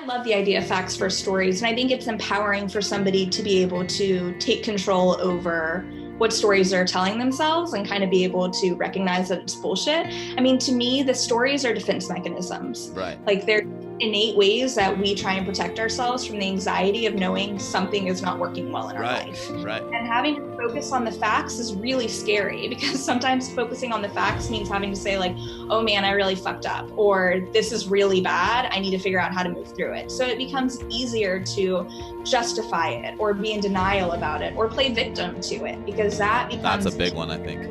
love the idea of facts first stories, and I think it's empowering for somebody to be able to take control over what stories they're telling themselves and kind of be able to recognize that it's bullshit. I mean, to me, the stories are defense mechanisms. Right. Like they're innate ways that we try and protect ourselves from the anxiety of knowing something is not working well in our life. Right. And having to focus on the facts is really scary, because sometimes focusing on the facts means having to say like, oh man, I really fucked up, or this is really bad. I need to figure out how to move through it. So it becomes easier to justify it or be in denial about it or play victim to it, because that becomes— That's a big one, I think.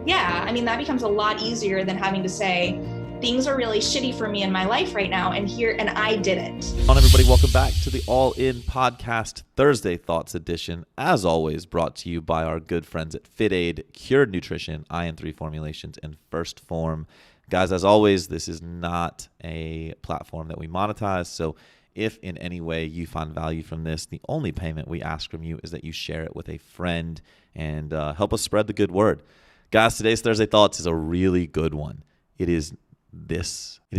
Yeah, I mean, that becomes a lot easier than having to say, things are really shitty for me in my life right now, and I did it. On everybody, welcome back to the All In Podcast Thursday Thoughts Edition. As always, brought to you by our good friends at FitAid, Cured Nutrition, Iron 3 Formulations, and First Form. Guys, as always, this is not a platform that we monetize, so if in any way you find value from this, the only payment we ask from you is that you share it with a friend and help us spread the good word. Guys, today's Thursday Thoughts is a really good one. It is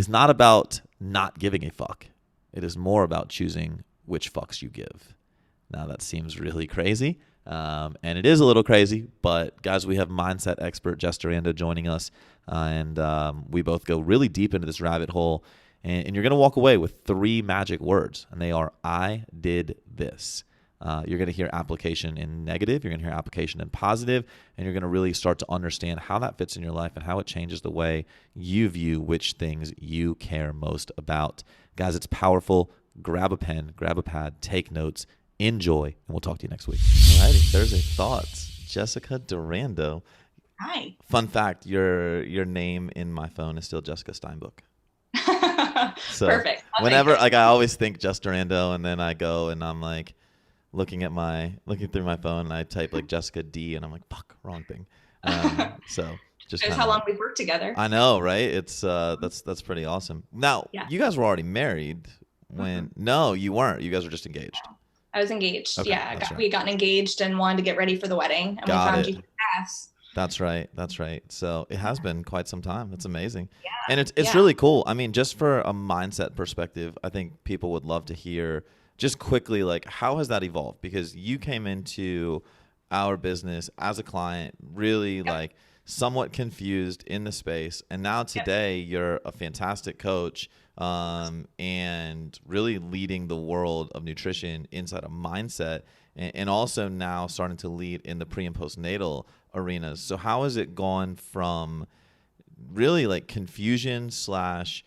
not about not giving a fuck. It is more about choosing which fucks you give. Now that seems really crazy, and it is a little crazy, but guys, we have mindset expert Jess Durando joining us, and we both go really deep into this rabbit hole, and you're going to walk away with 3 magic words, and they are, I did this. You're going to hear application in negative, you're going to hear application in positive, and you're going to really start to understand how that fits in your life and how it changes the way you view which things you care most about. Guys, it's powerful. Grab a pen, grab a pad, take notes, enjoy, and we'll talk to you next week. All righty, Thursday Thoughts. Jessica Durando. Hi. Fun fact, your name in my phone is still Jessica Steinbook. So Perfect. Whenever, like, I always think Jess Durando, and then I go and I'm like, looking through my phone, and I type like Jessica D, and I'm like, fuck, wrong thing. So just shows how long we've worked together. I know, right? It's that's pretty awesome. Now, Yeah. You guys were already married when? No, you weren't. You guys were just engaged. I was engaged. Okay, Yeah, right. we had gotten engaged and wanted to get ready for the wedding, and we found you fast. That's right. So it has been quite some time. That's amazing. Yeah. And it's really cool. I mean, just for a mindset perspective, I think people would love to hear just quickly, like, how has that evolved? Because you came into our business as a client, really like somewhat confused in the space. And now today you're a fantastic coach, and really leading the world of nutrition inside a mindset, and also now starting to lead in the pre and postnatal arenas. So how has it gone from really like confusion slash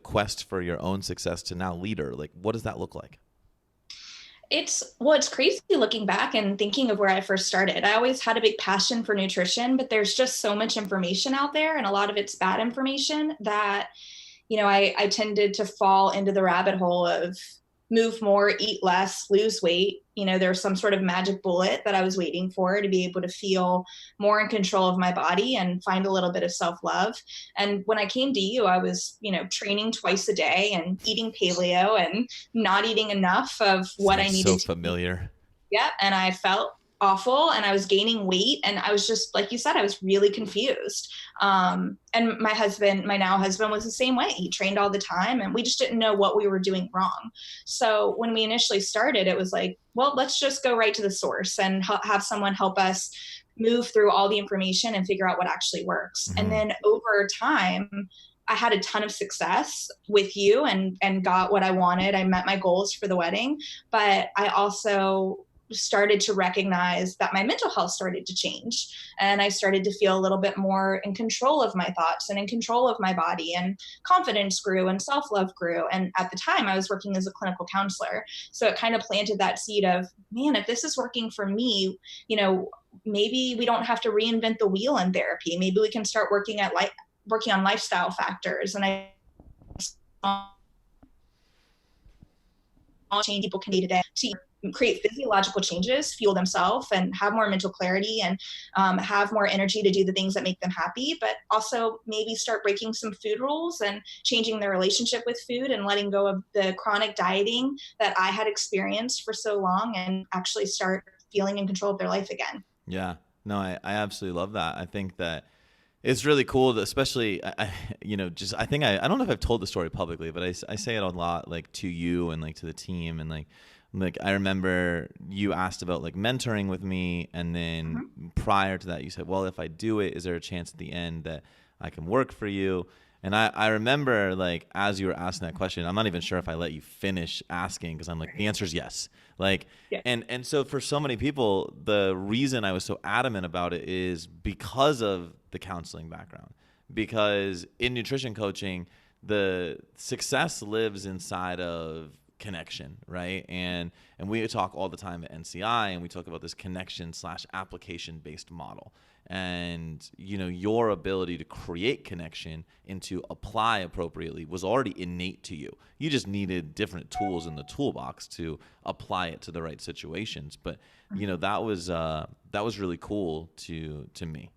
quest for your own success to now leader? Like, what does that look like? It's crazy looking back and thinking of where I first started. I always had a big passion for nutrition, but there's just so much information out there, and a lot of it's bad information, that, I tended to fall into the rabbit hole of move more, eat less, lose weight. There's some sort of magic bullet that I was waiting for to be able to feel more in control of my body and find a little bit of self-love. And when I came to you, I was, training twice a day and eating paleo and not eating enough of what I needed. So familiar. Yeah. And I felt awful, and I was gaining weight, and I was just, like you said, I was really confused. And my now husband was the same way. He trained all the time, and we just didn't know what we were doing wrong. So when we initially started, it was like, well, let's just go right to the source and have someone help us move through all the information and figure out what actually works. Mm-hmm. And then over time, I had a ton of success with you and got what I wanted. I met my goals for the wedding, but I also started to recognize that my mental health started to change, and I started to feel a little bit more in control of my thoughts and in control of my body, and confidence grew and self-love grew. And at the time I was working as a clinical counselor. So it kind of planted that seed of, man, if this is working for me, maybe we don't have to reinvent the wheel in therapy. Maybe we can start working on lifestyle factors. And I change people can day to day to create physiological changes, fuel themselves, and have more mental clarity, and have more energy to do the things that make them happy, but also maybe start breaking some food rules and changing their relationship with food and letting go of the chronic dieting that I had experienced for so long, and actually start feeling in control of their life again. Yeah, no, I absolutely love that. I think that It's really cool, especially, just I think I don't know if I've told the story publicly, but I say it a lot, like to you and like to the team, and like I remember you asked about like mentoring with me, and then Mhm. prior to that you said, well, if I do it, is there a chance at the end that I can work for you? And I remember, like, as you were asking that question, I'm not even sure if I let you finish asking, because I'm like, the answer is yes. Like, Yeah. and so for so many people, the reason I was so adamant about it is because of the counseling background. Because in nutrition coaching, the success lives inside of connection, right? And we talk all the time at NCI, and we talk about this connection slash application based model. And your ability to create connection and to apply appropriately was already innate to you. You just needed different tools in the toolbox to apply it to the right situations. But that was really cool to me.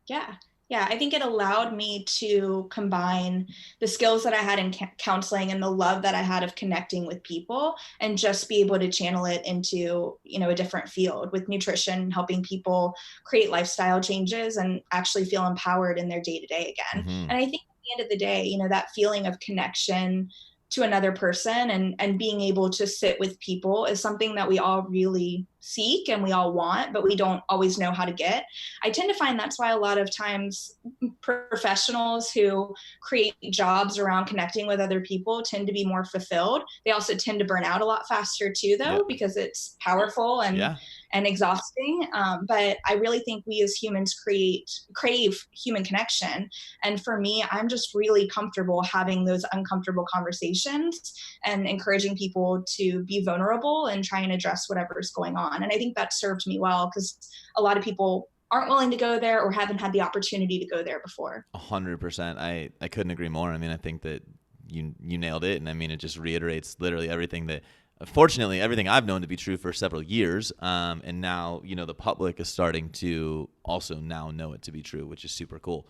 Yeah. Yeah. I think it allowed me to combine the skills that I had in counseling and the love that I had of connecting with people, and just be able to channel it into, a different field with nutrition, helping people create lifestyle changes and actually feel empowered in their day to day again. Hmm. And I think at the end of the day, that feeling of connection to another person, and being able to sit with people is something that we all really seek and we all want, but we don't always know how to get. I tend to find that's why a lot of times professionals who create jobs around connecting with other people tend to be more fulfilled. They also tend to burn out a lot faster too, Yeah. though, because it's powerful and Yeah. exhausting. But I really think we as humans crave human connection. And for me, I'm just really comfortable having those uncomfortable conversations and encouraging people to be vulnerable and try and address whatever's going on. And I think that served me well, because a lot of people aren't willing to go there or haven't had the opportunity to go there before. 100%. I couldn't agree more. I mean, I think that you nailed it, and I mean, it just reiterates literally everything that, fortunately, everything I've known to be true for several years, and now the public is starting to also now know it to be true, which is super cool.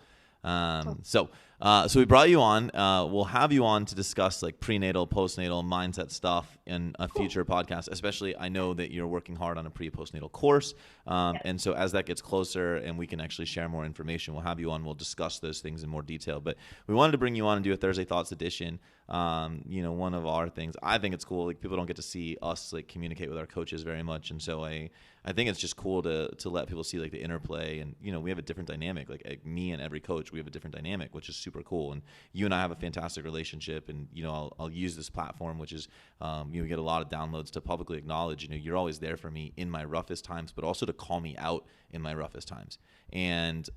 So we brought you on. We'll have you on to discuss like prenatal, postnatal, mindset stuff in a future podcast. Especially, I know that you're working hard on a pre-postnatal course, and so as that gets closer and we can actually share more information, we'll have you on. We'll discuss those things in more detail. But we wanted to bring you on and do a Thursday Thoughts edition. One of our things, I think it's cool. Like, people don't get to see us like communicate with our coaches very much, and so I think it's just cool to let people see like the interplay, and we have a different dynamic. Like me and every coach, we have a different dynamic, which is super cool. And you and I have a fantastic relationship, and I'll use this platform, which is we get a lot of downloads, to publicly acknowledge you're always there for me in my roughest times, but also to call me out in my roughest times. And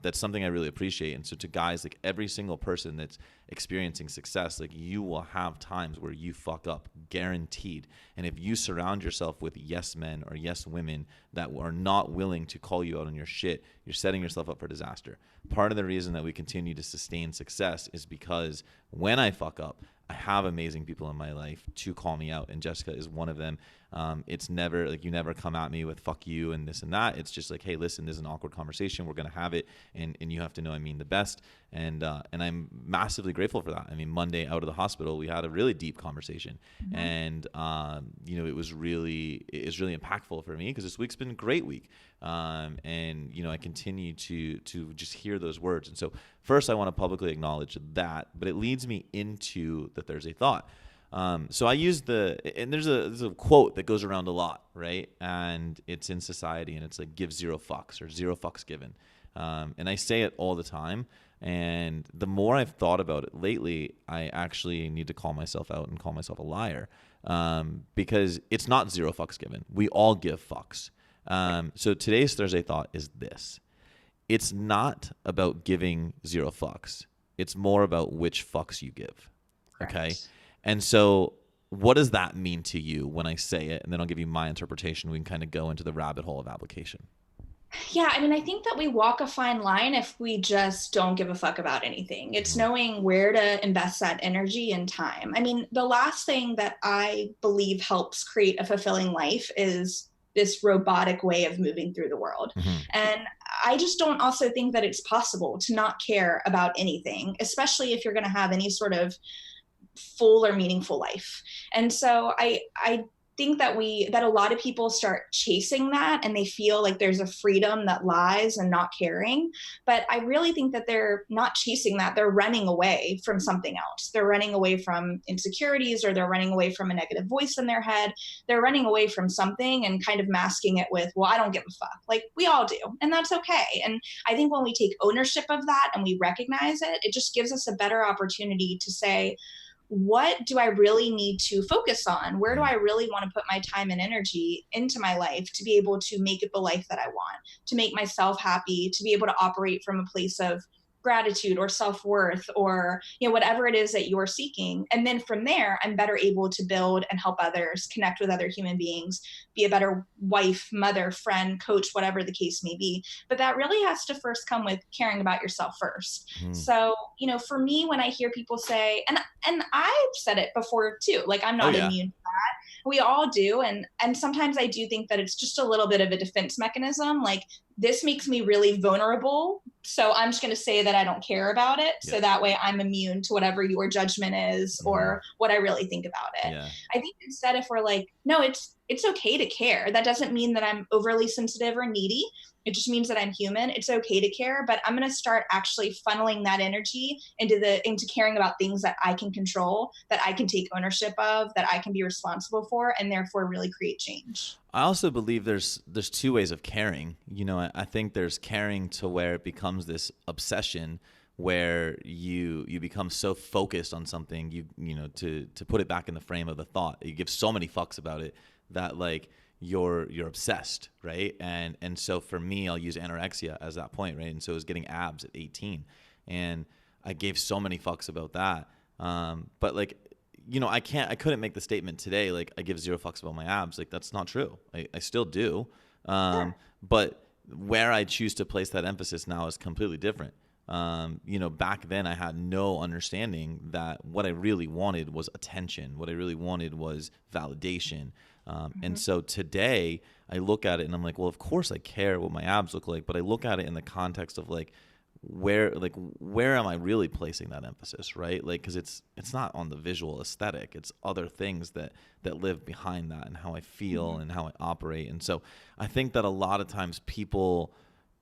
that's something I really appreciate. And so to guys, like every single person that's experiencing success, like you will have times where you fuck up, guaranteed. And if you surround yourself with yes men or yes women that are not willing to call you out on your shit, you're setting yourself up for disaster. Part of the reason that we continue to sustain success is because when I fuck up, I have amazing people in my life to call me out, and Jessica is one of them. It's never like, you never come at me with fuck you and this and that. It's just like, hey, listen, this is an awkward conversation. We're going to have it. And you have to know I mean the best. And I'm massively grateful for that. I mean, Monday out of the hospital, we had a really deep conversation. Mm-hmm. And, it was really impactful for me, because this week's been a great week. I continue to just hear those words. And so first I want to publicly acknowledge that, but it leads me into the Thursday Thought. So I use and there's a quote that goes around a lot, right? And it's in society, and it's like, give zero fucks, or zero fucks given. And I say it all the time. And the more I've thought about it lately, I actually need to call myself out and call myself a liar, because it's not zero fucks given. We all give fucks. So today's Thursday Thought is this. It's not about giving zero fucks. It's more about which fucks you give. Correct. Okay? And so what does that mean to you when I say it? And then I'll give you my interpretation. We can kind of go into the rabbit hole of application. Yeah, I mean, I think that we walk a fine line if we just don't give a fuck about anything. It's knowing where to invest that energy and time. I mean, the last thing that I believe helps create a fulfilling life is this robotic way of moving through the world. Mm-hmm. And I just don't also think that it's possible to not care about anything, especially if you're going to have any sort of full or meaningful life. And so I think that a lot of people start chasing that, and they feel like there's a freedom that lies in not caring. But I really think that they're not chasing that. They're running away from something else. They're running away from insecurities, or they're running away from a negative voice in their head. They're running away from something and kind of masking it with, well, I don't give a fuck. Like, we all do. And that's okay. And I think when we take ownership of that and we recognize it, it just gives us a better opportunity to say, what do I really need to focus on? Where do I really want to put my time and energy into my life to be able to make it the life that I want, to make myself happy, to be able to operate from a place of gratitude or self-worth, or whatever it is that you're seeking. And then from there, I'm better able to build and help others, connect with other human beings, be a better wife, mother, friend, coach, whatever the case may be. But that really has to first come with caring about yourself first. So for me, when I hear people say, and I've said it before too, like, I'm Oh not yeah. immune to that. We all do. And sometimes I do think that it's just a little bit of a defense mechanism. Like, this makes me really vulnerable, so I'm just going to say that I don't care about it. So that way I'm immune to whatever your judgment is, or what I really think about it. Yeah. I think instead, if we're like, no, it's okay to care. That doesn't mean that I'm overly sensitive or needy. It just means that I'm human. It's okay to care, but I'm going to start actually funneling that energy into caring about things that I can control, that I can take ownership of, that I can be responsible for, and therefore really create change. I also believe there's two ways of caring. I think there's caring to where it becomes this obsession, where you become so focused on something, to put it back in the frame of the thought, you give so many fucks about it that, like, you're obsessed, right? And so for me, I'll use anorexia as that point, right? And so it was getting abs at 18, and I gave so many fucks about that. But like, I couldn't make the statement today, like, I give zero fucks about my abs. Like, that's not true. I still do. Sure. But where I choose to place that emphasis now is completely different. Back then I had no understanding that what I really wanted was attention. What I really wanted was validation. And so today I look at it and I'm like, well, of course I care what my abs look like, but I look at it in the context of like, where am I really placing that emphasis, right? Like, because it's not on the visual aesthetic, it's other things that live behind that, and how I feel and how I operate. And so I think that a lot of times people,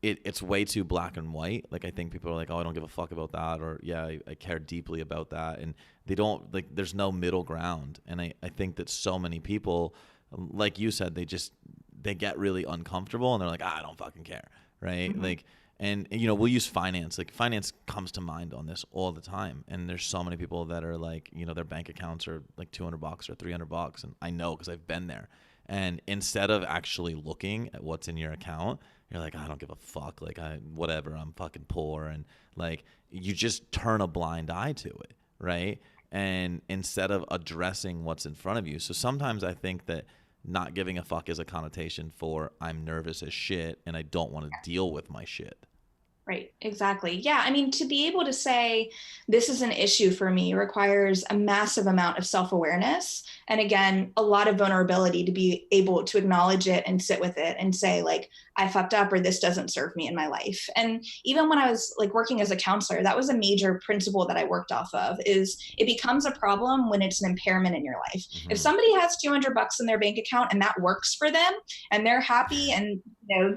it's way too black and white. Like, I think people are like, oh, I don't give a fuck about that, or yeah, I care deeply about that, and they don't, like, there's no middle ground. And I think that so many people, like you said, they get really uncomfortable and they're like, I don't fucking care, right? Like, and we'll use finance. Like, finance comes to mind on this all the time. And there's so many people that are like, their bank accounts are like $200 or $300. And I know, because I've been there. And instead of actually looking at what's in your account, you're like, I don't give a fuck. Like, whatever, I'm fucking poor. And like, you just turn a blind eye to it, right? And instead of addressing what's in front of you. So sometimes I think that not giving a fuck is a connotation for, I'm nervous as shit and I don't want to deal with my shit. Right, exactly. Yeah, I mean, to be able to say this is an issue for me requires a massive amount of self-awareness. And again, a lot of vulnerability to be able to acknowledge it and sit with it and say, like, I fucked up, or this doesn't serve me in my life. And even when I was like working as a counselor, that was a major principle that I worked off of, is it becomes a problem when it's an impairment in your life. If somebody has $200 in their bank account and that works for them and they're happy and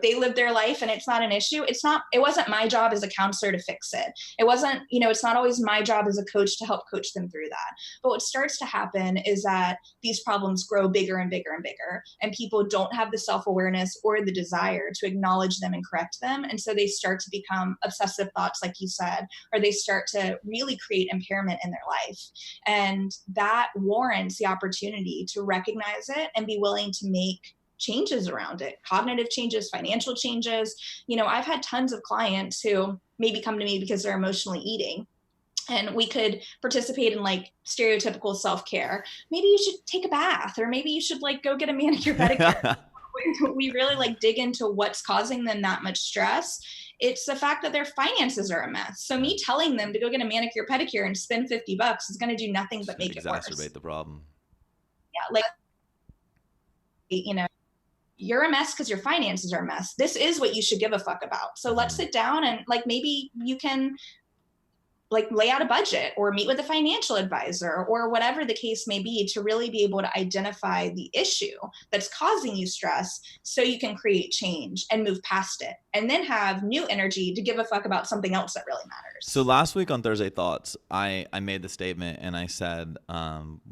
they live their life and it's not an issue, it wasn't my job as a counselor to fix it. It wasn't, it's not always my job as a coach to help coach them through that. But what starts to happen is that these problems grow bigger and bigger and bigger, and people don't have the self-awareness or the desire to acknowledge them and correct them. And so they start to become obsessive thoughts, like you said, or they start to really create impairment in their life. And that warrants the opportunity to recognize it and be willing to make changes around it, cognitive changes, financial changes. I've had tons of clients who maybe come to me because they're emotionally eating, and we could participate in like stereotypical self-care. Maybe you should take a bath, or maybe you should like go get a manicure pedicure. We really like dig into what's causing them that much stress. It's the fact that their finances are a mess. So me telling them to go get a manicure pedicure and spend $50 is going to do nothing but make it worse. Exacerbate the problem. Yeah, like, you're a mess because your finances are a mess. This is what you should give a fuck about. So let's sit down and like, maybe you can like lay out a budget or meet with a financial advisor or whatever the case may be to really be able to identify the issue that's causing you stress so you can create change and move past it and then have new energy to give a fuck about something else that really So matters. last week on Thursday Thoughts, I made the statement and I said,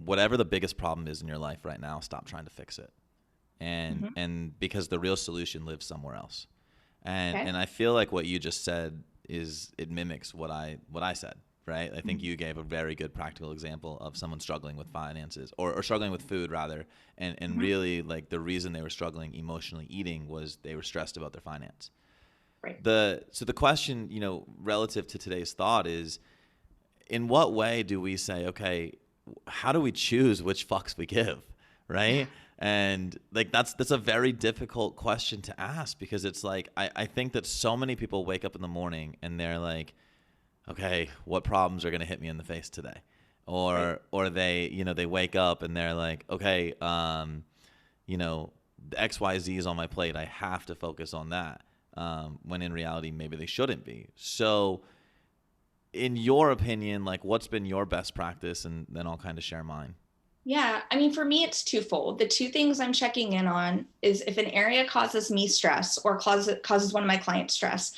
whatever the biggest problem is in your life right now, stop trying to fix it. Mm-hmm. And because the real solution lives somewhere else. Okay. And I feel like what you just said it mimics what I said, right? I think you gave a very good practical example of someone struggling with finances or struggling with food rather. And Mm-hmm. really like the reason they were struggling emotionally eating was they were stressed about their finance. Right. So the question, relative to today's thought is, in what way do we say, okay, how do we choose which fucks we give, right? And like that's a very difficult question to ask because it's like I think that so many people wake up in the morning and they're like, okay, what problems are going to hit me in the face today? Right. Or they, they wake up and they're like, okay, the XYZ is on my plate. I have to focus on that. When in reality, maybe they shouldn't be. So in your opinion, like what's been your best practice? And then I'll kind of share mine. Yeah, I mean, for me, it's twofold. The two things I'm checking in on is if an area causes me stress or causes one of my clients stress,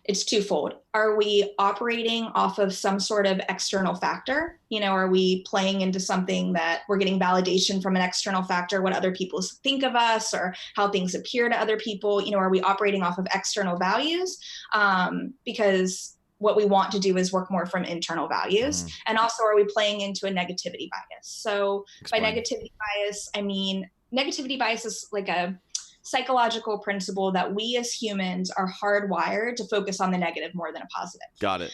it's twofold. Are we operating off of some sort of external factor? Are we playing into something that we're getting validation from an external factor, what other people think of us or how things appear to other people? Are we operating off of external values? Because what we want to do is work more from internal values. Mm, And also, are we playing into a negativity bias? So by explain. negativity bias, I mean, negativity bias is like a psychological principle that we as humans are hardwired to focus on the negative more than a positive. Got it.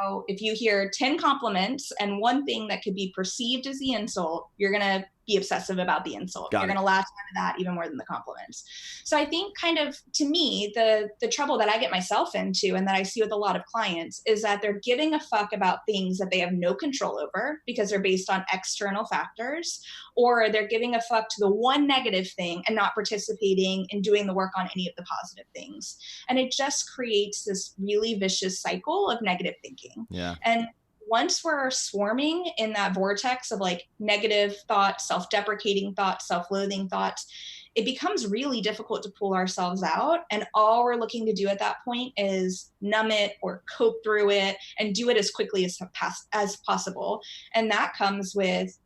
So if you hear 10 compliments and one thing that could be perceived as the insult, you're going to be obsessive about the insult. You're Got going it. to latch onto that even more than the compliments. So I think kind of to me, the trouble that I get myself into and that I see with a lot of clients is that they're giving a fuck about things that they have no control over because they're based on external factors, or they're giving a fuck to the one negative thing and not participating in doing the work on any of the positive things. And it just creates this really vicious cycle of negative thinking. Yeah. And once we're swarming in that vortex of like negative thoughts, self-deprecating thoughts, self-loathing thoughts, it becomes really difficult to pull ourselves out. And all we're looking to do at that point is numb it or cope through it and do it as quickly as possible. And that comes with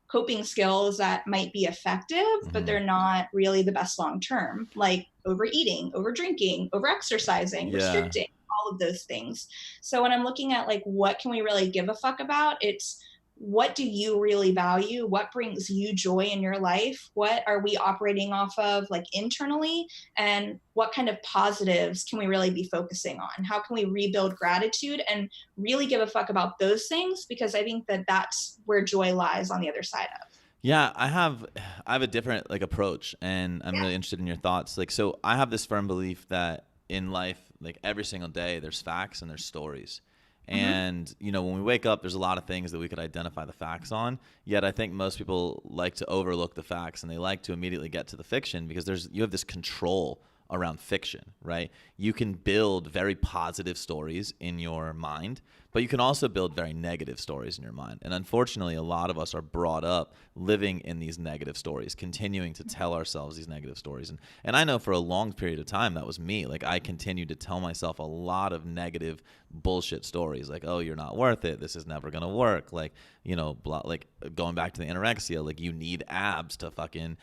coping skills that might be effective, but Mm-hmm. they're not really the best long term, like overeating, over drinking, over exercising, Yeah. restricting, all of those things. So when I'm looking at like what can we really give a fuck about, it's what do you really value? What brings you joy in your life? What are we operating off of like internally? And what kind of positives can we really be focusing on? How can we rebuild gratitude and really give a fuck about those things? Because I think that that's where joy lies on the other side of. Yeah, I have a different like approach and I'm Yeah. really interested in your thoughts. Like so I have this firm belief that in life, like every single day there's facts and there's stories. Mm-hmm. And when we wake up there's a lot of things that we could identify the facts on. Yet I think most people like to overlook the facts and they like to immediately get to the fiction because you have this control around fiction, right? You can build very positive stories in your mind, but you can also build very negative stories in your mind. And unfortunately, a lot of us are brought up living in these negative stories, continuing to tell ourselves these negative stories. And I know for a long period of time that was me. Like I continued to tell myself a lot of negative bullshit stories like, oh, you're not worth it. This is never going to work. Like, like going back to the anorexia, like you need abs to fucking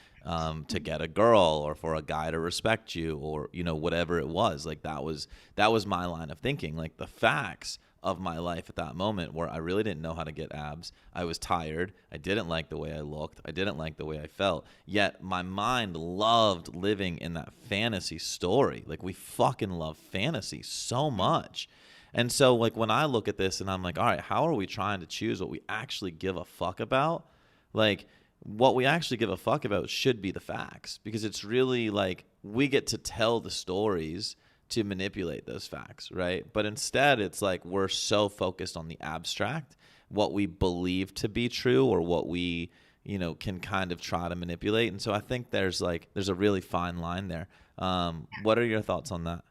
to get a girl or for a guy to respect you or whatever it was. Like that was my line of thinking. Like the facts of my life at that moment where I really didn't know how to get abs. I was tired. I didn't like the way I looked. I didn't like the way I felt. Yet my mind loved living in that fantasy story. Like we fucking love fantasy so much. And so like when I look at this and I'm like, all right, how are we trying to choose what we actually give a fuck about? Like what we actually give a fuck about should be the facts because it's really like we get to tell the stories to manipulate those facts, right? But instead it's like we're so focused on the abstract, what we believe to be true or what we, can kind of try to manipulate. And so I think there's a really fine line there. What are your thoughts on that?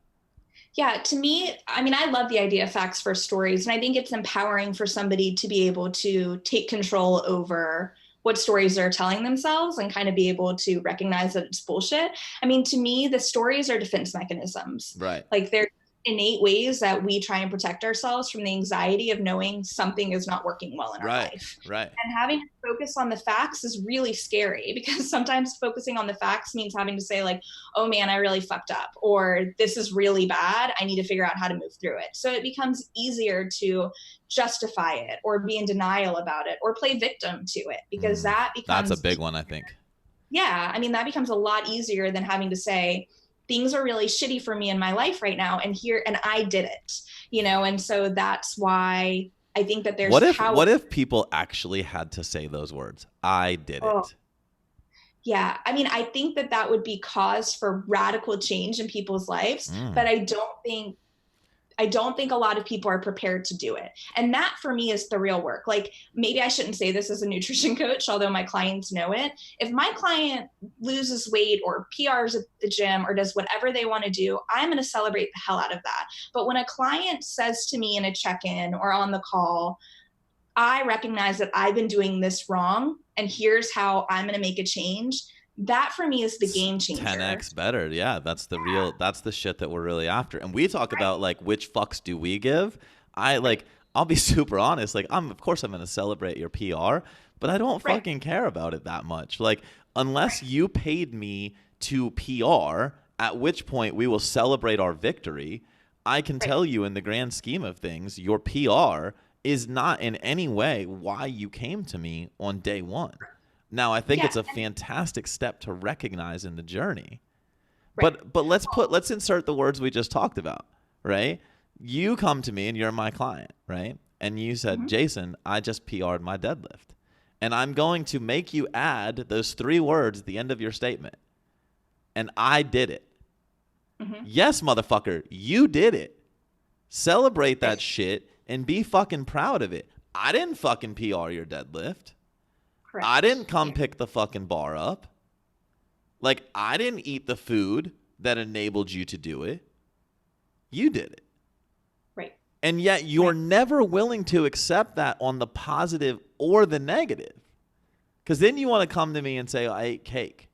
Yeah, to me, I mean, I love the idea of facts first stories, and I think it's empowering for somebody to be able to take control over what stories they're telling themselves and kind of be able to recognize that it's bullshit. I mean, to me, the stories are defense mechanisms. Right. Like they're innate ways that we try and protect ourselves from the anxiety of knowing something is not working well in our Right. life. Right. And having to focus on the facts is really scary because sometimes focusing on the facts means having to say, like, oh man, I really fucked up, or this is really bad. I need to figure out how to move through it. So it becomes easier to justify it or be in denial about it or play victim to it because that That's a becomes, big one, I think. yeah, I mean, that becomes a lot easier than having to say, things are really shitty for me in my life right now. And I did it, and so that's why I think that there's power. What if people actually had to say those words? I did Oh, it. yeah. I mean, I think that that would be cause for radical change in people's lives, but Mm. I don't think a lot of people are prepared to do it. And that for me is the real work. Like maybe I shouldn't say this as a nutrition coach, although my clients know it. If my client loses weight or PRs at the gym or does whatever they want to do, I'm going to celebrate the hell out of that. But when a client says to me in a check-in or on the call, I recognize that I've been doing this wrong and here's how I'm going to make a change. That for me is the It's game changer. 10x better. Yeah, that's the shit that we're really after. And we talk about like which fucks do we give? Right, I'll be super honest. Like of course I'm going to celebrate your PR, but I don't right, fucking care about it that much. Like unless you paid me to PR, at which point we will celebrate our victory, I can right. tell you in the grand scheme of things, your PR is not in any way why you came to me on day one. Now, I think Yeah, it's a fantastic step to recognize in the journey. right. But let's insert the words we just talked about, right? You come to me and you're my client, right? And you said, Mhm. "Jason, I just PR'd my deadlift." And I'm going to make you add those 3 words at the end of your statement. And I did it. Mhm. Yes, motherfucker, you did it. Celebrate Right. that shit and be fucking proud of it. I didn't fucking PR your deadlift. I Correct. didn't come Yeah. pick the fucking bar up. Like, I didn't eat the food that enabled you to do it. You did it. Right. And yet you're Right. never willing to accept that on the positive or the negative. Because then you want to come to me and say, I ate cake.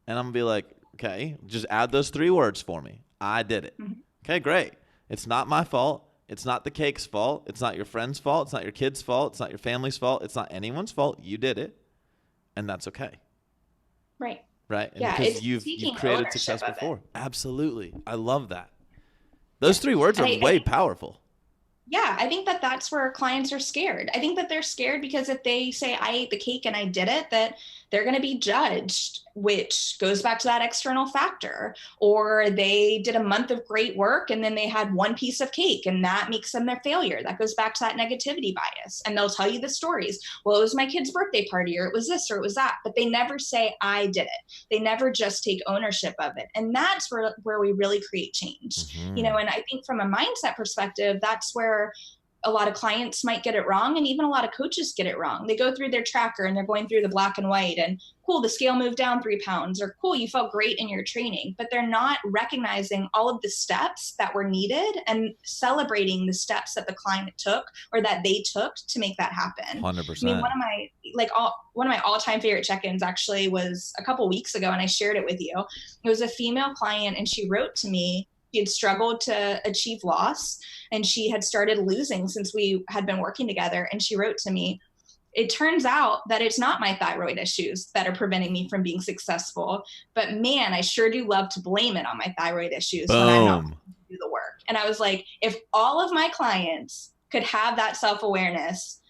And I'm going to be like, okay, just add those 3 words for me. I did it. Mhm. Okay, great. It's not my fault. It's not the cake's fault. It's not your friend's fault. It's not your kid's fault. It's not your family's fault. It's not anyone's fault. You did it. And that's okay. Right. Right? And Yeah. because It's you've taking created ownership success of it. before. Absolutely. I love that. Those Yeah. 3 words And are I way think powerful. yeah, I think that that's where clients are scared. I think that they're scared because if they say, I ate the cake and I did it, that they're going to be judged, which goes back to that external factor. Or they did a month of great work and then they had one piece of cake and that makes them their failure. That goes back to that negativity bias. And they'll tell you the stories. Well, it was my kid's birthday party, or it was this, or it was that. But they never say, I did it. They never just take ownership of it. And that's where we really create change. Mm-hmm. And I think from a mindset perspective, that's where a lot of clients might get it wrong, and even a lot of coaches get it wrong. They go through their tracker and they're going through the black and white, and cool, the scale moved down 3 pounds, or cool, you felt great in your training, but they're not recognizing all of the steps that were needed and celebrating the steps that the client took or that they took to make that happen. I mean, 100%. one of my all-time favorite check-ins actually was a couple weeks ago, and I shared it with you. It was a female client, and she wrote to me. She had struggled to achieve loss, and she had started losing since we had been working together. And she wrote to me, it turns out that it's not my thyroid issues that are preventing me from being successful, but man, I sure do love to blame it on my thyroid issues when I'm not Boom. willing to do the work. And I was like, if all of my clients could have that self-awareness,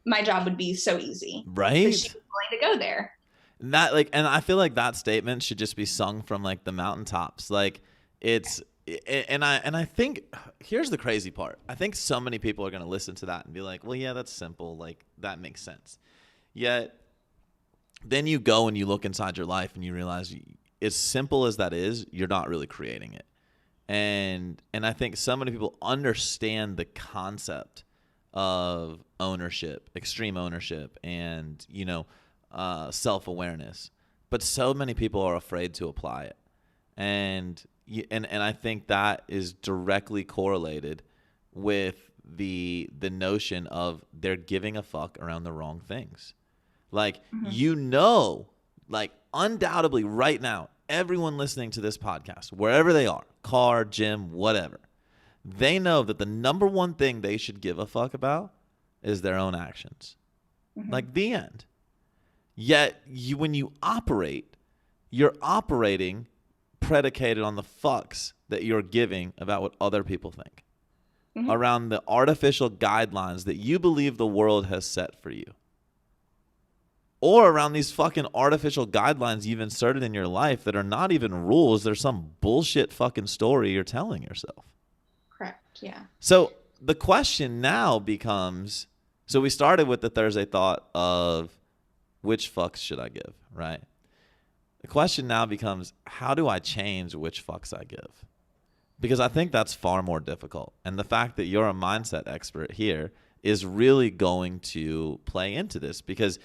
my job would be so easy. But she Right? was willing to go there. And I feel like that statement should just be sung from like the mountaintops. Like it's and I think here's the crazy part. I think so many people are going to listen to that and be like, "Well, yeah, that's simple. Like that makes sense." Yet then you go and you look inside your life and you realize as simple as that is, you're not really creating it. And I think so many people understand the concept of ownership, extreme ownership, and self-awareness, but so many people are afraid to apply it. And and I think that is directly correlated with the notion of they're giving a fuck around the wrong things. Like, Mm-hmm. like undoubtedly right now, everyone listening to this podcast, wherever they are, car, gym, whatever, they know that the number one thing they should give a fuck about is their own actions. Mm-hmm. Like, the end. Yet when you operate, you're operating predicated on the fucks that you're giving about what other people think, Mm-hmm. around the artificial guidelines that you believe the world has set for you, or around these fucking artificial guidelines you've inserted in your life that are not even rules. They're some bullshit fucking story you're telling yourself. Correct. Yeah. So the question now becomes, so we started with the Thursday thought of which fucks should I give, right? The question now becomes, how do I change which fucks I give? Because I think that's far more difficult. And the fact that you're a mindset expert here is really going to play into this, because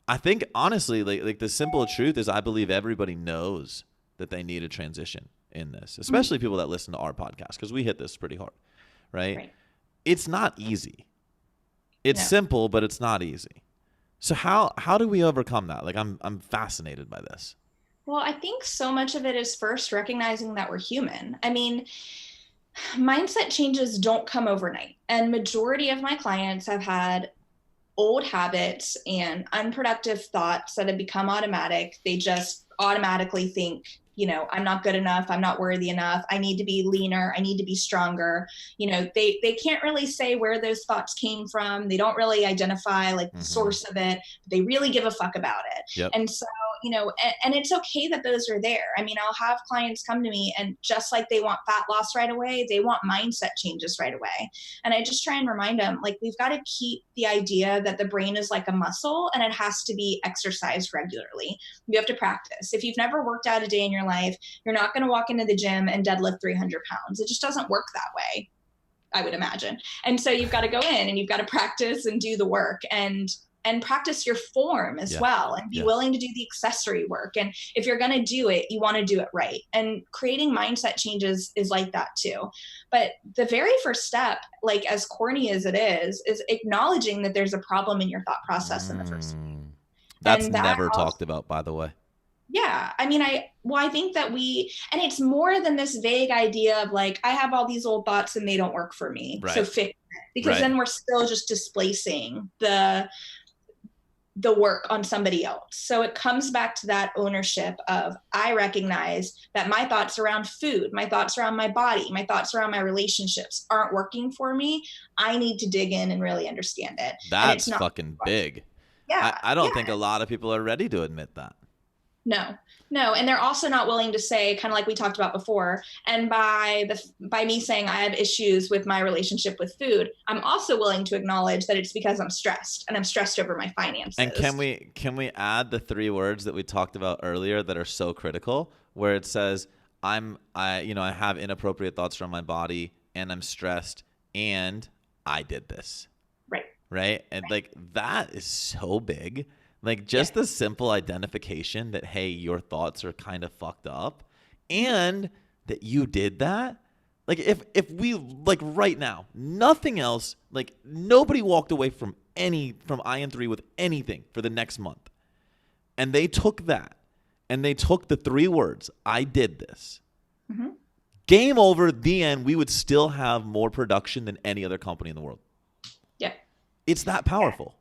I think, honestly, like the simple truth is I believe everybody knows that they need a transition in this, especially people that listen to our podcast, because we hit this pretty hard, right? It's not easy. It's simple, but it's not easy. So how do we overcome that? Like, I'm fascinated by this. Well, I think so much of it is first recognizing that we're human. I mean, mindset changes don't come overnight. And majority of my clients have had old habits and unproductive thoughts that have become automatic. They just automatically think, I'm not good enough. I'm not worthy enough. I need to be leaner. I need to be stronger. They can't really say where those thoughts came from. They don't really identify like the source of it, but they really give a fuck about it. Yep. And so, and it's okay that those are there. I mean, I'll have clients come to me and just like they want fat loss right away, they want mindset changes right away. And I just try and remind them, like, we've got to keep the idea that the brain is like a muscle and it has to be exercised regularly. You have to practice. If you've never worked out a day in your life, you're not going to walk into the gym and deadlift 300 pounds. It just doesn't work that way, I would imagine. And so you've got to go in and you've got to practice and do the work and practice your form as well, and be willing to do the accessory work. And if you're going to do it, you want to do it right. And creating mindset changes is like that too. But the very first step, like as corny as it is acknowledging that there's a problem in your thought process in the first place. That's never talked about, by the way. Yeah. I mean, I think that and it's more than this vague idea of like, I have all these old thoughts and they don't work for me. Right. So fix it. Because then we're still just displacing the work on somebody else. So it comes back to that ownership of, I recognize that my thoughts around food, my thoughts around my body, my thoughts around my relationships aren't working for me. I need to dig in and really understand it. That's fucking big. Yeah. I don't think a lot of people are ready to admit that. No. And they're also not willing to say, kind of like we talked about before. And by me saying I have issues with my relationship with food, I'm also willing to acknowledge that it's because I'm stressed, and I'm stressed over my finances. And can we add the 3 words that we talked about earlier that are so critical, where it says I have inappropriate thoughts around my body, and I'm stressed, and I did this. Right? And like, that is so big. Like, just the simple identification that, hey, your thoughts are kind of fucked up, and that you did that. Like, if we, like, right now, nothing else, like, nobody walked away from IN3 with anything for the next month, and they took that, and they took the 3 words, I did this. Game over, the end. We would still have more production than any other company in the world. Yeah. It's that powerful.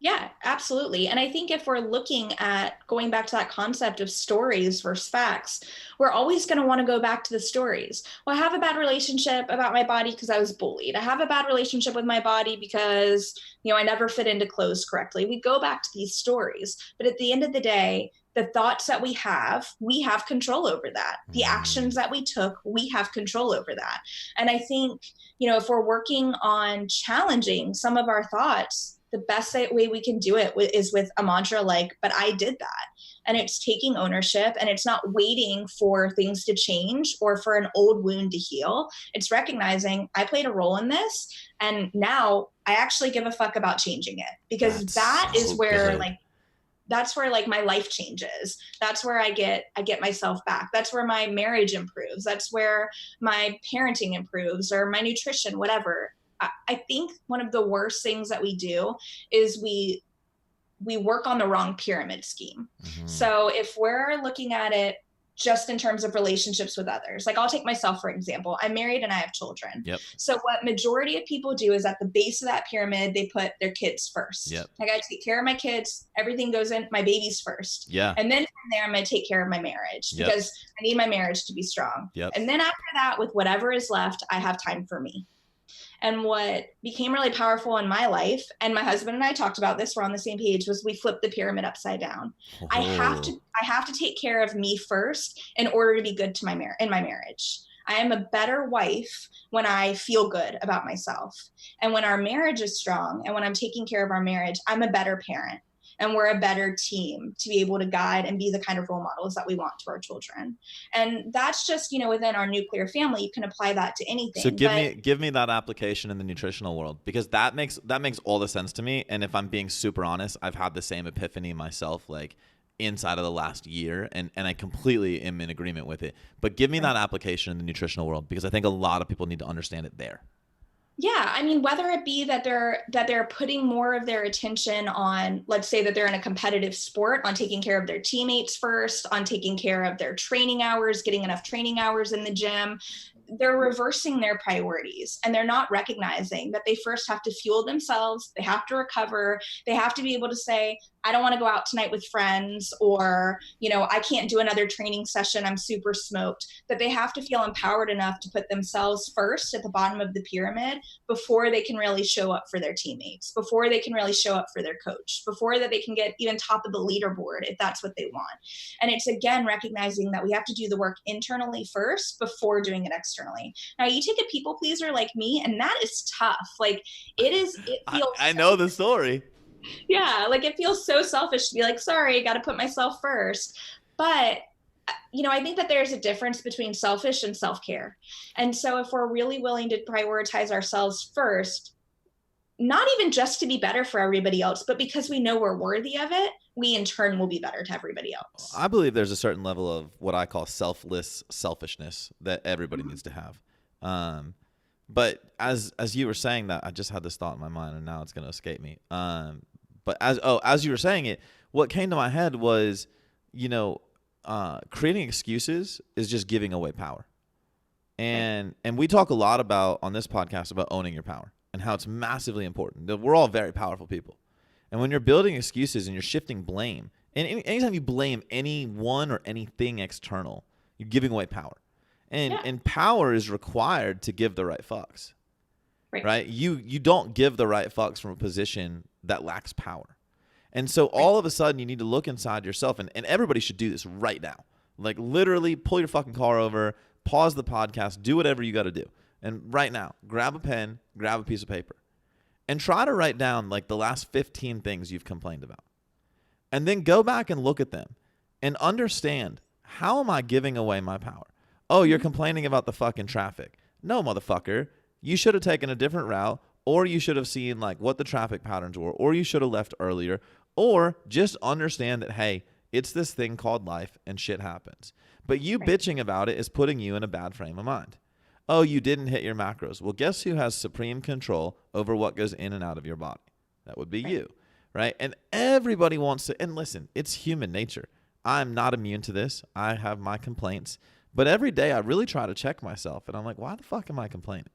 Yeah, absolutely. And I think if we're looking at going back to that concept of stories versus facts, we're always going to want to go back to the stories. Well, I have a bad relationship about my body because I was bullied. I have a bad relationship with my body because, I never fit into clothes correctly. We go back to these stories. But at the end of the day, the thoughts that we have control over that. The actions that we took, we have control over that. And I think, if we're working on challenging some of our thoughts, the best way we can do it is with a mantra like, but I did that. And it's taking ownership, and it's not waiting for things to change or for an old wound to heal. It's recognizing I played a role in this, and now I actually give a fuck about changing it, because that is where that's where like my life changes. That's where I get myself back. That's where my marriage improves. That's where my parenting improves, or my nutrition, whatever. I think one of the worst things that we do is we work on the wrong pyramid scheme. Mm-hmm. So if we're looking at it just in terms of relationships with others, like I'll take myself, for example, I'm married and I have children. Yep. So what majority of people do is at the base of that pyramid, they put their kids first. Yep. I got to take care of my kids. Everything goes in, my babies first. Yeah. And then from there, I'm going to take care of my marriage because I need my marriage to be strong. Yep. And then after that, with whatever is left, I have time for me. And what became really powerful in my life, and my husband and I talked about this, we're on the same page, was we flipped the pyramid upside down. Oh. I have to take care of me first in order to be good to in my marriage. I am a better wife when I feel good about myself. And when our marriage is strong and when I'm taking care of our marriage, I'm a better parent. And we're a better team to be able to guide and be the kind of role models that we want to our children. And that's just, within our nuclear family, you can apply that to anything. So give me that application in the nutritional world, because that makes all the sense to me. And if I'm being super honest, I've had the same epiphany myself, like inside of the last year, and I completely am in agreement with it. But give me that application in the nutritional world, because I think a lot of people need to understand it there. Yeah, I mean, whether it be that they're putting more of their attention on, let's say that they're in a competitive sport, on taking care of their teammates first, on taking care of their training hours, getting enough training hours in the gym, they're reversing their priorities, and they're not recognizing that they first have to fuel themselves. They have to recover. They have to be able to say, I don't want to go out tonight with friends, or, I can't do another training session. I'm super smoked. That they have to feel empowered enough to put themselves first at the bottom of the pyramid before they can really show up for their teammates, before they can really show up for their coach, before that they can get even top of the leaderboard if that's what they want. And it's, again, recognizing that we have to do the work internally first before doing it externally. Now, you take a people pleaser like me, and that is tough. Like it feels I know the story. Yeah, like it feels so selfish to be like, sorry, got to put myself first. But, I think that there's a difference between selfish and self-care. And so if we're really willing to prioritize ourselves first, not even just to be better for everybody else, but because we know we're worthy of it, we in turn will be better to everybody else. I believe there's a certain level of what I call selfless selfishness that everybody needs to have. But as you were saying that, I just had this thought in my mind, and now it's going to escape me. But as you were saying it, what came to my head was, creating excuses is just giving away power. And we talk a lot about on this podcast about owning your power and how it's massively important. We're all very powerful people. And when you're building excuses and you're shifting blame, and anytime you blame anyone or anything external, you're giving away power. And power is required to give the right fucks. Right? You don't give the right fucks from a position that lacks power. And so all of a sudden you need to look inside yourself, and everybody should do this right now. Like literally pull your fucking car over, pause the podcast, do whatever you got to do. And right now, grab a pen, grab a piece of paper, and try to write down like the last 15 things you've complained about. And then go back and look at them and understand, how am I giving away my power? Oh, you're complaining about the fucking traffic. No, motherfucker. You should have taken a different route, or you should have seen like what the traffic patterns were, or you should have left earlier, or just understand that, hey, it's this thing called life and shit happens. But you bitching about it is putting you in a bad frame of mind. Oh, you didn't hit your macros. Well, guess who has supreme control over what goes in and out of your body? That would be you, right? And everybody wants to, and listen, it's human nature. I'm not immune to this. I have my complaints. But every day I really try to check myself, and I'm like, why the fuck am I complaining?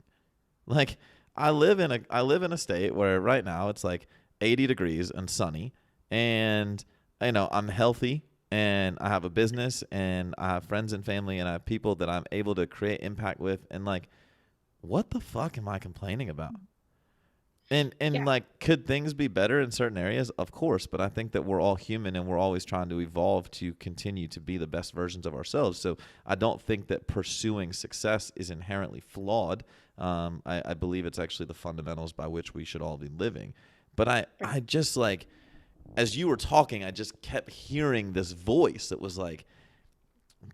Like, I live in a state where right now it's like 80 degrees and sunny, and I'm healthy, and I have a business, and I have friends and family, and I have people that I'm able to create impact with, and like, what the fuck am I complaining about? And like, could things be better in certain areas? Of course, but I think that we're all human, and we're always trying to evolve to continue to be the best versions of ourselves. So I don't think that pursuing success is inherently flawed. I believe it's actually the fundamentals by which we should all be living. But I just like, as you were talking, I just kept hearing this voice that was like,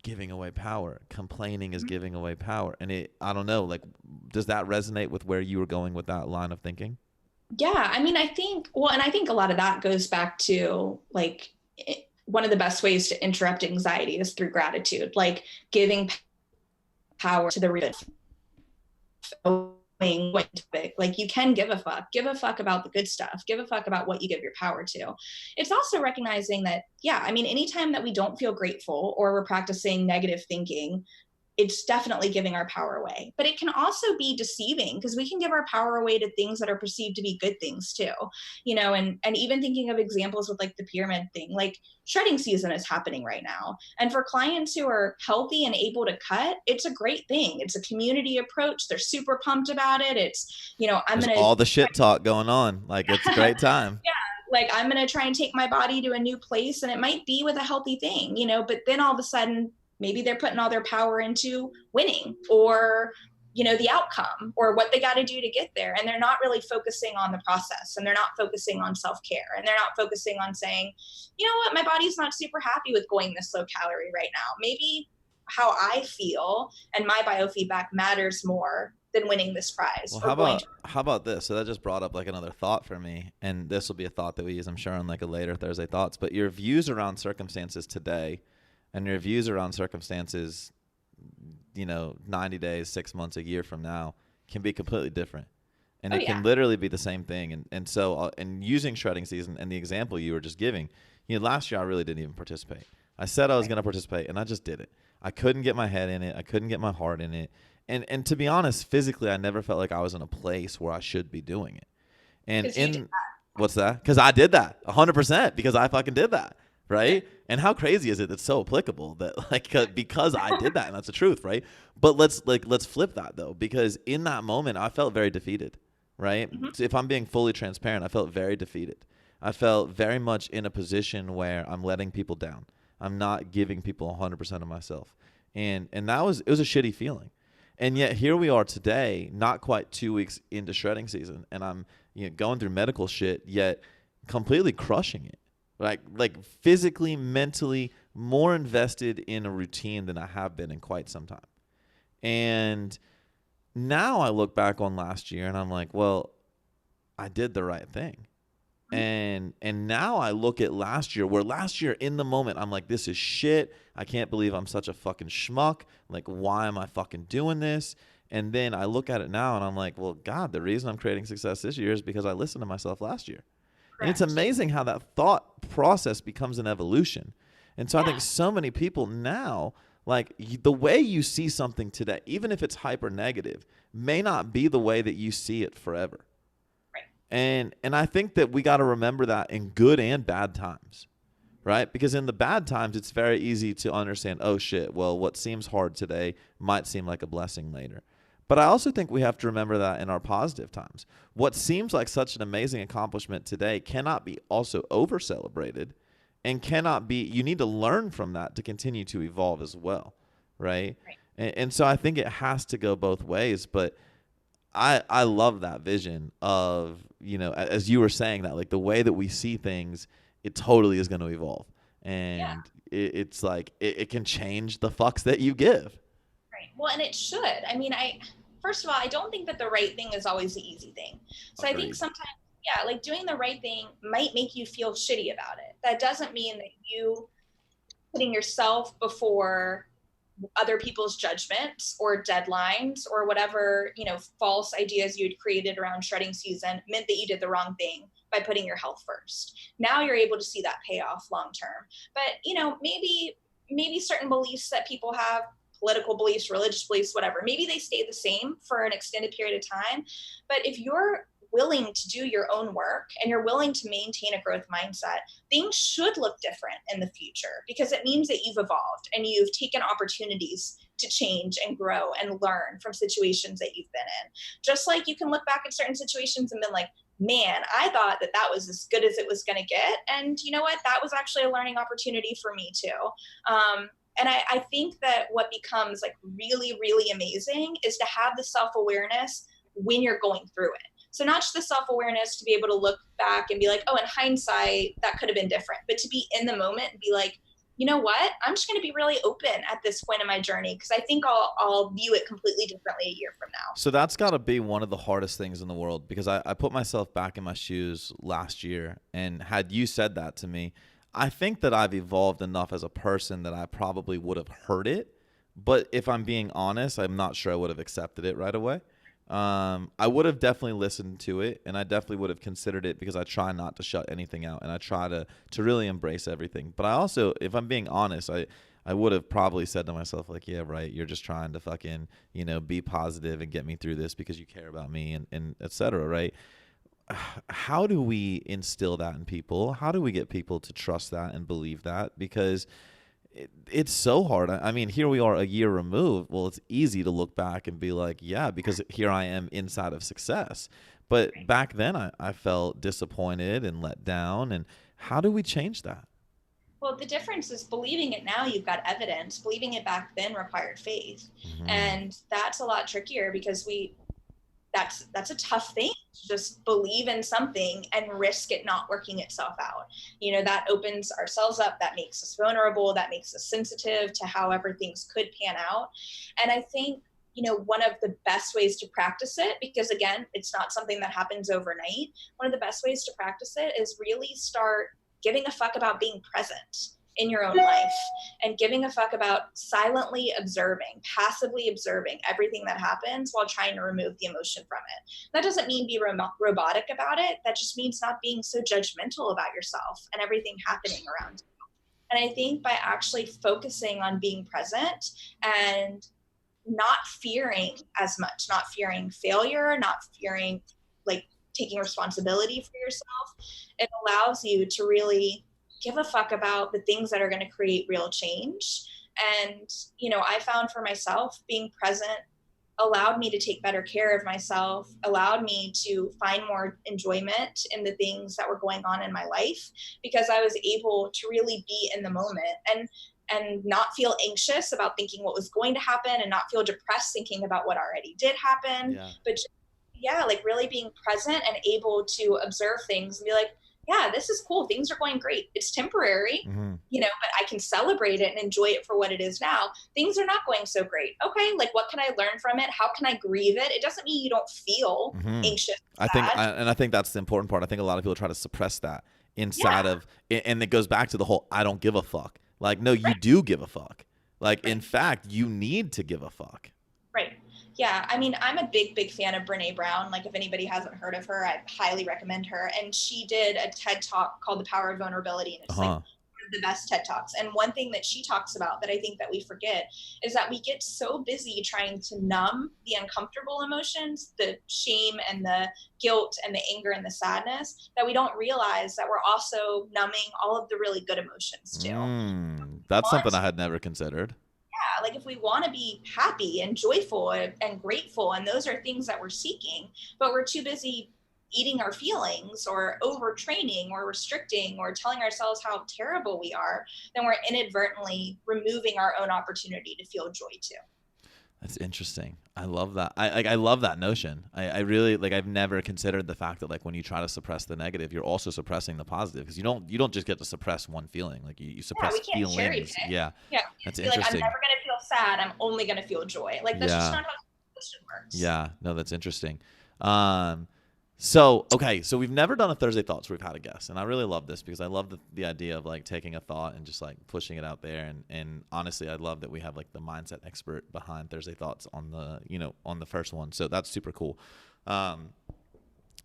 giving away power. Complaining is giving away power. And I don't know, like, does that resonate with where you were going with that line of thinking? Yeah. I mean, I think a lot of that goes back to like one of the best ways to interrupt anxiety is through gratitude, like giving power to the real. Like you can give a fuck about the good stuff, give a fuck about what you give your power to. It's also recognizing that, yeah, I mean, anytime that we don't feel grateful or we're practicing negative thinking, it's definitely giving our power away. But it can also be deceiving because we can give our power away to things that are perceived to be good things too, and even thinking of examples with like the pyramid thing, like shredding season is happening right now. And for clients who are healthy and able to cut, it's a great thing. It's a community approach. They're super pumped about it. It's, I'm There's going to all the shit talk going on. Like, it's a great time. yeah, like I'm going to try and take my body to a new place, and it might be with a healthy thing, but then all of a sudden maybe they're putting all their power into winning or the outcome or what they got to do to get there, and they're not really focusing on the process, and they're not focusing on self-care, and they're not focusing on saying, you know what, my body's not super happy with going this low calorie right now. Maybe how I feel and my biofeedback matters more than winning this prize. Well, Or going to how about this? So that just brought up like another thought for me, and this will be a thought that we use, I'm sure, on like a later Thursday thoughts. But your views around circumstances today, and your views around circumstances, 90 days, 6 months, a year from now, can be completely different, and it can literally be the same thing. And so, and using shredding season and the example you were just giving, last year I really didn't even participate. I said I was going to participate, and I just did it. I couldn't get my head in it. I couldn't get my heart in it. And to be honest, physically, I never felt like I was in a place where I should be doing it. And what's that? Because I did that 100% because I fucking did that. Right. And how crazy is it? That's so applicable that like, because I did that, and that's the truth. Right. But let's flip that though, because in that moment, I felt very defeated. Right. Mm-hmm. So if I'm being fully transparent, I felt very defeated. I felt very much in a position where I'm letting people down. I'm not giving people 100% of myself. And it was a shitty feeling. And yet here we are today, not quite 2 weeks into shredding season, and I'm going through medical shit, yet completely crushing it. Like physically, mentally, more invested in a routine than I have been in quite some time. And now I look back on last year and I'm like, well, I did the right thing. And now I look at last year, where last year in the moment, I'm like, this is shit. I can't believe I'm such a fucking schmuck. Like, why am I fucking doing this? And then I look at it now and I'm like, well, God, the reason I'm creating success this year is because I listened to myself last year. Correct. And it's amazing how that thought process becomes an evolution. And so I think so many people now, like the way you see something today, even if it's hyper negative, may not be the way that you see it forever. And I think that we got to remember that in good and bad times, right? Because in the bad times, it's very easy to understand, oh shit, well, what seems hard today might seem like a blessing later. But I also think we have to remember that in our positive times. What seems like such an amazing accomplishment today cannot be also over-celebrated, and cannot be, you need to learn from that to continue to evolve as well, right? And so I think it has to go both ways, but I love that vision of, as you were saying that, like the way that we see things, it totally is going to evolve. And it's like, it can change the fucks that you give. Right. Well, and it should. I mean, first of all, I don't think that the right thing is always the easy thing. So Agreed. I think sometimes, like doing the right thing might make you feel shitty about it. That doesn't mean that you putting yourself before other people's judgments or deadlines or whatever, false ideas you had created around shredding season meant that you did the wrong thing by putting your health first. Now you're able to see that payoff long term. But, maybe certain beliefs that people have, political beliefs, religious beliefs, whatever, maybe they stay the same for an extended period of time. But if you're willing to do your own work and you're willing to maintain a growth mindset, things should look different in the future, because it means that you've evolved and you've taken opportunities to change and grow and learn from situations that you've been in. Just like you can look back at certain situations and been like, man, I thought that was as good as it was going to get. And you know what? That was actually a learning opportunity for me too. And I think that what becomes like really, really amazing is to have the self-awareness when you're going through it. So not just the self-awareness to be able to look back and be like, oh, in hindsight, that could have been different, but to be in the moment and be like, you know what, I'm just going to be really open at this point in my journey, because I think I'll view it completely differently a year from now. So that's got to be one of the hardest things in the world, because I put myself back in my shoes last year, and had you said that to me, I think that I've evolved enough as a person that I probably would have heard it, but if I'm being honest, I'm not sure I would have accepted it right away. I would have definitely listened to it, and I definitely would have considered it because I try not to shut anything out, and I try to really embrace everything. But I also, if I'm being honest, I would have probably said to myself, like, yeah, right, you're just trying to fucking, be positive and get me through this because you care about me and et cetera, right? How do we instill that in people? How do we get people to trust that and believe that? Because it's so hard. I mean, here we are a year removed. Well, it's easy to look back and be like, yeah, because here I am inside of success. But back then I felt disappointed and let down. And how do we change that? Well, the difference is believing it now, you've got evidence. Believing it back then required faith. Mm-hmm. And that's a lot trickier because that's a tough thing to just believe in something and risk it not working itself out. That opens ourselves up, that makes us vulnerable, that makes us sensitive to however things could pan out. And I think one of the best ways to practice it, because again, it's not something that happens overnight, one of the best ways to practice it is really start giving a fuck about being present in your own life and giving a fuck about silently observing, passively observing everything that happens while trying to remove the emotion from it. That doesn't mean be robotic about it. That just means not being so judgmental about yourself and everything happening around you. And I think by actually focusing on being present and not fearing as much, not fearing failure, not fearing like taking responsibility for yourself, it allows you to really give a fuck about the things that are going to create real change. And, I found for myself being present allowed me to take better care of myself, allowed me to find more enjoyment in the things that were going on in my life because I was able to really be in the moment and not feel anxious about thinking what was going to happen and not feel depressed thinking about what already did happen, Yeah. but just, yeah, like really being present and able to observe things and be like, yeah, this is cool. Things are going great. It's temporary, Mm-hmm. but I can celebrate it and enjoy it for what it is now. Things are not going so great. Okay, like what can I learn from it? How can I grieve it? It doesn't mean you don't feel Mm-hmm. anxious, I sad. and I think that's the important part. I think a lot of people try to suppress that inside Yeah, of, and it goes back to the whole I don't give a fuck. Like, no, you right, do give a fuck. Like, in right. fact, you need to give a fuck. Right. Yeah. I mean, I'm a big, big fan of Brene Brown. Like, if anybody hasn't heard of her, I highly recommend her. And she did a TED talk called The Power of Vulnerability. And Uh it's like huh. one of the best TED talks. And one thing that she talks about that I think that we forget is that we get so busy trying to numb the uncomfortable emotions, the shame and the guilt and the anger and the sadness, that we don't realize that we're also numbing all of the really good emotions too. That's something Want I had never considered. like if we want to be happy and joyful and grateful, and those are things that we're seeking, but we're too busy eating our feelings or overtraining or restricting or telling ourselves how terrible we are, then we're inadvertently removing our own opportunity to feel joy too. That's interesting. I love that. I love that notion. I really like. I've never considered the fact that like when you try to suppress the negative, you're also suppressing the positive because you don't just get to suppress one feeling. Like you Yeah, suppress we can't cherry feelings. pick. Yeah, Yeah, we that's can't be like, I'm interesting. never going to feel sad, I'm only going to feel joy. Like, that's just Yeah. not how emotion works. Yeah, no, that's interesting. Um, so okay, so we've never done a Thursday thoughts where we've had a guest, and I really love this because I love the idea of like taking a thought and just like pushing it out there. And honestly, I love that we have like the mindset expert behind Thursday thoughts on the on the first one. So that's super cool. Um,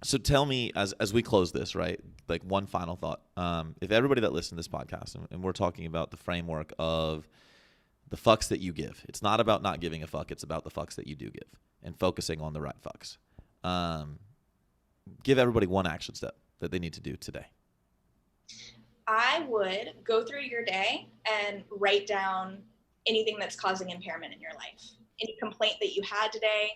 so tell me as we close this, right? Like one final thought. If everybody that listens to this podcast, and we're talking about the framework of the fucks that you give. It's not about not giving a fuck. It's about the fucks that you do give and focusing on the right fucks. Um, give everybody one action step that they need to do today. I would go through your day and write down anything that's causing impairment in your life. Any complaint that you had today,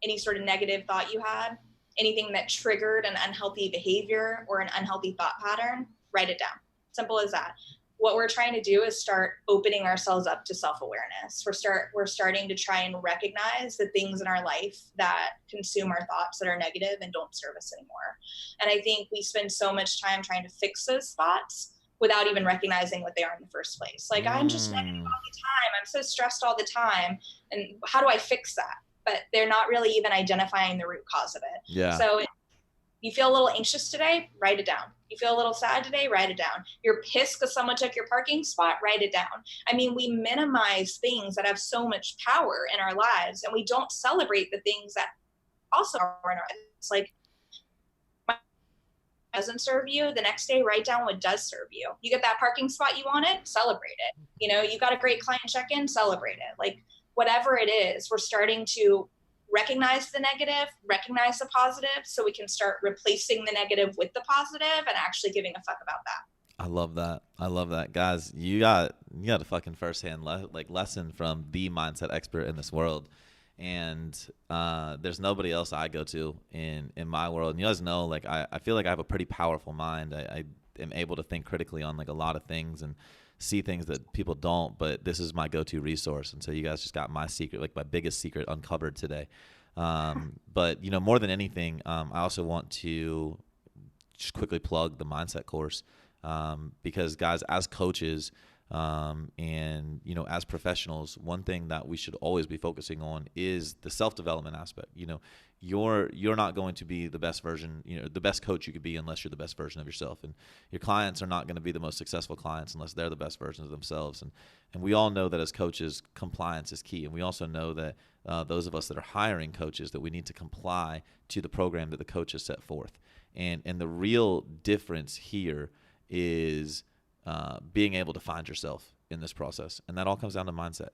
any sort of negative thought you had, anything that triggered an unhealthy behavior or an unhealthy thought pattern, write it down. Simple as that. What we're trying to do is start opening ourselves up to self-awareness. We're starting to try and recognize the things in our life that consume our thoughts that are negative and don't serve us anymore. And I think we spend so much time trying to fix those thoughts without even recognizing what they are in the first place. Like, I'm just negative Mm, all the time. I'm so stressed all the time. And how do I fix that? But they're not really even identifying the root cause of it. yeah. So You feel a little anxious today? Write it down. You feel a little sad today? Write it down. You're pissed because someone took your parking spot? Write it down. I mean, we minimize things that have so much power in our lives, and we don't celebrate the things that also are in our lives. Like, doesn't serve you, the next day write down what does serve you. You get that parking spot you wanted, celebrate it. You know, you got a great client check-in, celebrate it. Like, whatever it is, we're starting to recognize the negative, recognize the positive, so we can start replacing the negative with the positive and actually giving a fuck about that. I love that. I love that, guys. You got a fucking firsthand lesson from the mindset expert in this world, and there's nobody else I go to in my world. And you guys know, like I feel like I have a pretty powerful mind. I am able to think critically on like a lot of things and see things that people don't. But this is my go-to resource, and so you guys just got my secret, like my biggest secret, uncovered today. But you know, more than anything, I also want to just quickly plug the mindset course. Because guys, as coaches, and you know, as professionals, one thing that we should always be focusing on is the self-development aspect. You know, you're not going to be the best version, you know, the best coach you could be unless you're the best version of yourself, and your clients are not going to be the most successful clients unless they're the best versions of themselves. And we all know that as coaches, compliance is key, and we also know that those of us that are hiring coaches, that we need to comply to the program that the coach has set forth. And the real difference here is being able to find yourself in this process. And that all comes down to mindset.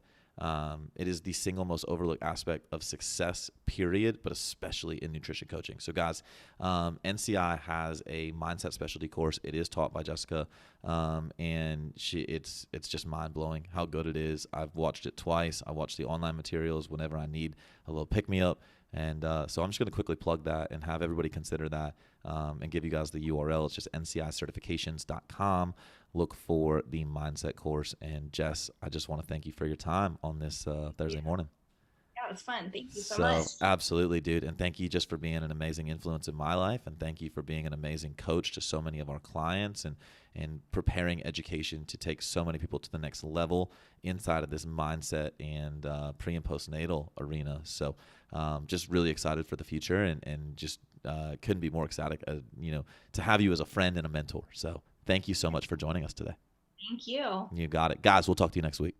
It is the single most overlooked aspect of success, period, but especially in nutrition coaching. So guys, NCI has a mindset specialty course. It is taught by Jessica, and it's just mind-blowing how good it is. I've watched it twice. I watch the online materials whenever I need a little pick-me-up. And so I'm just going to quickly plug that and have everybody consider that, and give you guys the URL. It's just ncicertifications.com. Look for the mindset course. And Jess, I just want to thank you for your time on this Thursday morning. Yeah, it was fun. Thank you so much. Absolutely, dude. And thank you just for being an amazing influence in my life. And thank you for being an amazing coach to so many of our clients, and preparing education to take so many people to the next level inside of this mindset and pre and postnatal arena. So just really excited for the future, and just couldn't be more ecstatic, you know, to have you as a friend and a mentor. So thank you so much for joining us today. Thank you. You got it. Guys, we'll talk to you next week.